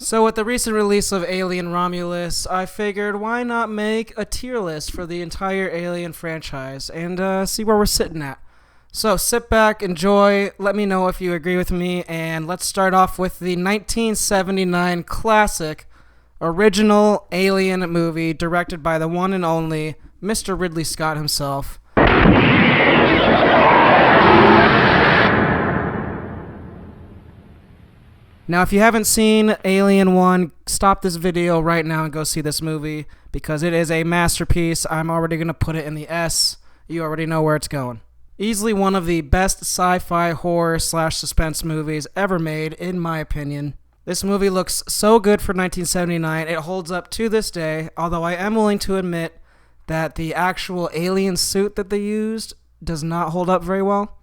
So with the recent release of Alien Romulus, I figured why not make a tier list for the entire Alien franchise and see where we're sitting at. So sit back, enjoy, let me know if you agree with me, and let's start off with the 1979 classic original Alien movie directed by the one and only Mr. Ridley Scott himself. Now, if you haven't seen Alien 1, stop this video right now and go see this movie because it is a masterpiece. I'm already going to put it in the S. You already know where it's going. Easily one of the best sci-fi horror / suspense movies ever made, in my opinion. This movie looks so good for 1979. It holds up to this day, although I am willing to admit that the actual alien suit that they used does not hold up very well.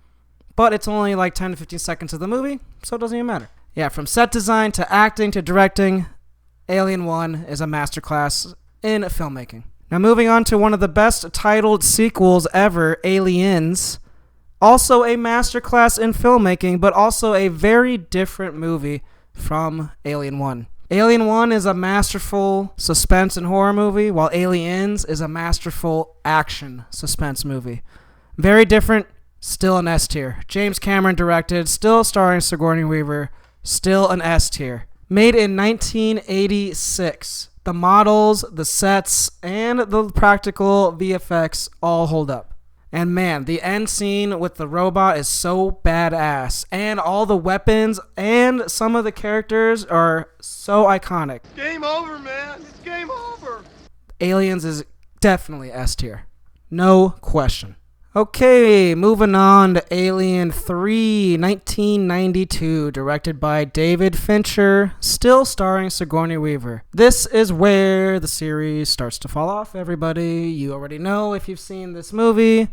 But it's only like 10 to 15 seconds of the movie, so it doesn't even matter. Yeah, from set design to acting to directing, Alien 1 is a masterclass in filmmaking. Now moving on to one of the best titled sequels ever, Aliens. Also a masterclass in filmmaking, but also a very different movie from Alien 1. Alien 1 is a masterful suspense and horror movie, while Aliens is a masterful action suspense movie. Very different, still an S tier. James Cameron directed, still starring Sigourney Weaver. Still an S tier. Made in 1986. The models, the sets, and the practical VFX all hold up. And man, the end scene with the robot is so badass. And all the weapons and some of the characters are so iconic. Game over, man. It's game over. Aliens is definitely S tier. No question. Okay, moving on to Alien 3, 1992, directed by David Fincher, still starring Sigourney Weaver. This is where the series starts to fall off, everybody. You already know if you've seen this movie.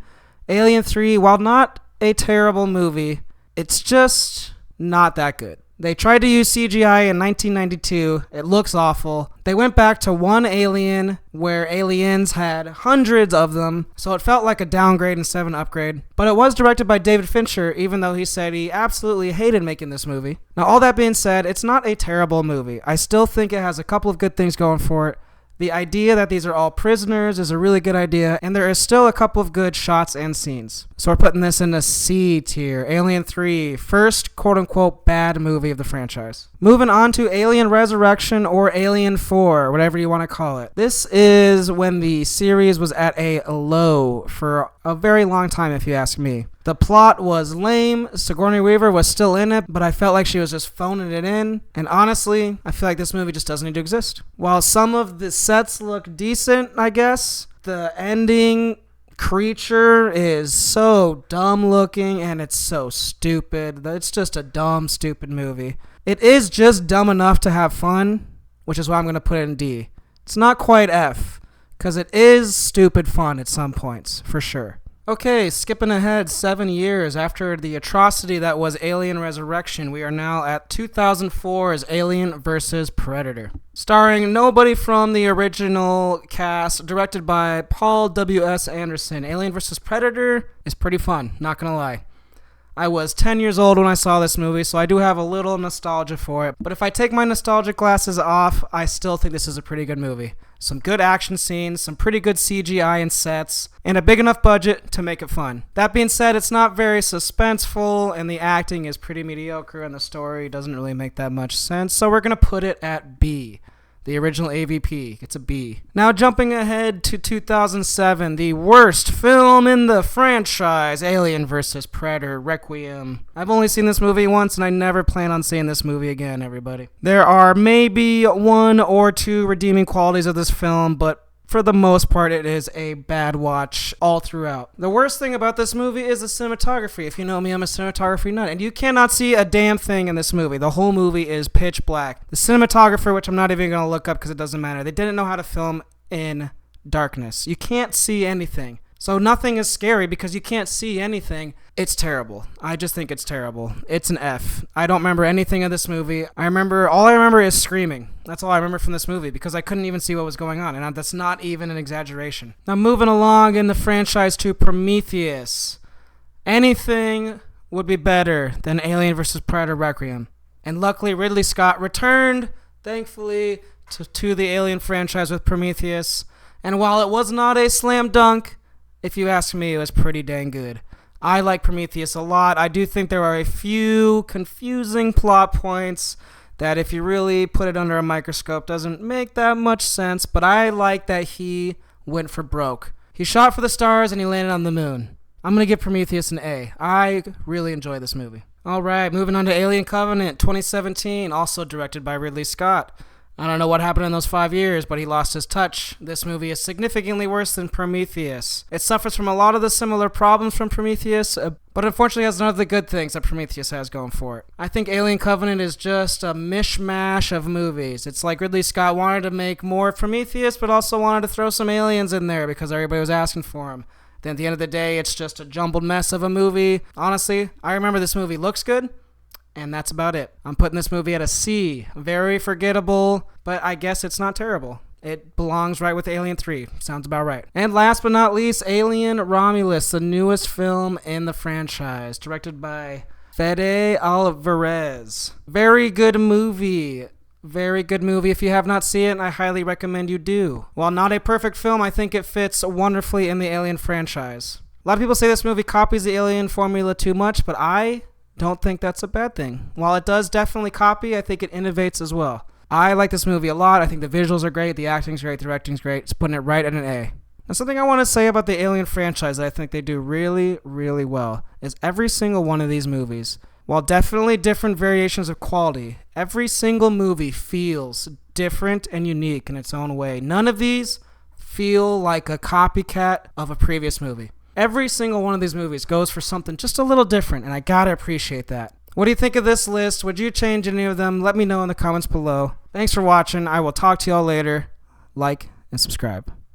Alien 3, while not a terrible movie, it's just not that good. They tried to use CGI in 1992. It looks awful. They went back to one alien where aliens had hundreds of them, so it felt like a downgrade instead of an upgrade. But it was directed by David Fincher, even though he said he absolutely hated making this movie. Now, all that being said, it's not a terrible movie. I still think it has a couple of good things going for it. The idea that these are all prisoners is a really good idea, and there is still a couple of good shots and scenes. So we're putting this in a C tier. Alien 3, first quote-unquote bad movie of the franchise. Moving on to Alien Resurrection or Alien 4, whatever you want to call it. This is when the series was at a low for a very long time, if you ask me. The plot was lame, Sigourney Weaver was still in it, but I felt like she was just phoning it in, and honestly, I feel like this movie just doesn't need to exist. While some of the sets look decent, I guess, the ending creature is so dumb looking, and it's so stupid. It's just a dumb, stupid movie. It is just dumb enough to have fun, which is why I'm going to put it in D. It's not quite F, because it is stupid fun at some points, for sure. Okay, skipping ahead 7 years after the atrocity that was Alien Resurrection, we are now at 2004's Alien vs. Predator. Starring nobody from the original cast, directed by Paul W.S. Anderson. Alien vs. Predator is pretty fun, not gonna lie. I was 10 years old when I saw this movie, so I do have a little nostalgia for it. But if I take my nostalgic glasses off, I still think this is a pretty good movie. Some good action scenes, some pretty good CGI and sets, and a big enough budget to make it fun. That being said, it's not very suspenseful, and the acting is pretty mediocre, and the story doesn't really make that much sense, so we're going to put it at B. The original AVP. It's a B. Now jumping ahead to 2007, the worst film in the franchise, Alien vs. Predator Requiem. I've only seen this movie once, and I never plan on seeing this movie again, everybody. There are maybe 1 or 2 redeeming qualities of this film, but for the most part, it is a bad watch all throughout. The worst thing about this movie is the cinematography. If you know me, I'm a cinematography nut, and you cannot see a damn thing in this movie. The whole movie is pitch black. The cinematographer, which I'm not even going to look up because it doesn't matter, they didn't know how to film in darkness. You can't see anything. So nothing is scary because you can't see anything. It's terrible. I just think it's terrible. It's an F. I don't remember anything of this movie. All I remember is screaming. That's all I remember from this movie because I couldn't even see what was going on, and that's not even an exaggeration. Now moving along in the franchise to Prometheus. Anything would be better than Alien vs. Predator Requiem. And luckily Ridley Scott returned thankfully, to the Alien franchise with Prometheus. And while it was not a slam dunk, if you ask me, it was pretty dang good. I like Prometheus a lot. I do think there are a few confusing plot points that if you really put it under a microscope doesn't make that much sense, but I like that he went for broke. He shot for the stars and he landed on the moon. I'm going to give Prometheus an A. I really enjoy this movie. Alright, moving on to Alien Covenant 2017, also directed by Ridley Scott. I don't know what happened in those 5 years, but he lost his touch. This movie is significantly worse than Prometheus. It suffers from a lot of the similar problems from Prometheus, but unfortunately has none of the good things that Prometheus has going for it. I think Alien Covenant is just a mishmash of movies. It's like Ridley Scott wanted to make more Prometheus, but also wanted to throw some aliens in there because everybody was asking for them. Then at the end of the day, it's just a jumbled mess of a movie. Honestly, I remember this movie looks good, and that's about it. I'm putting this movie at a C. Very forgettable, but I guess it's not terrible. It belongs right with Alien 3. Sounds about right. And last but not least, Alien Romulus, the newest film in the franchise, directed by Fede Alvarez. Very good movie. Very good movie. If you have not seen it, I highly recommend you do. While not a perfect film, I think it fits wonderfully in the Alien franchise. A lot of people say this movie copies the Alien formula too much, but I don't think that's a bad thing. While it does definitely copy, I think it innovates as well. I like this movie a lot. I think the visuals are great, the acting's great, the directing's great. It's putting it right at an A. And something I want to say about the Alien franchise that I think they do really, really well is every single one of these movies, while definitely different variations of quality, every single movie feels different and unique in its own way. None of these feel like a copycat of a previous movie. Every single one of these movies goes for something just a little different, and I gotta appreciate that. What do you think of this list? Would you change any of them? Let me know in the comments below. Thanks for watching. I will talk to y'all later. Like and subscribe.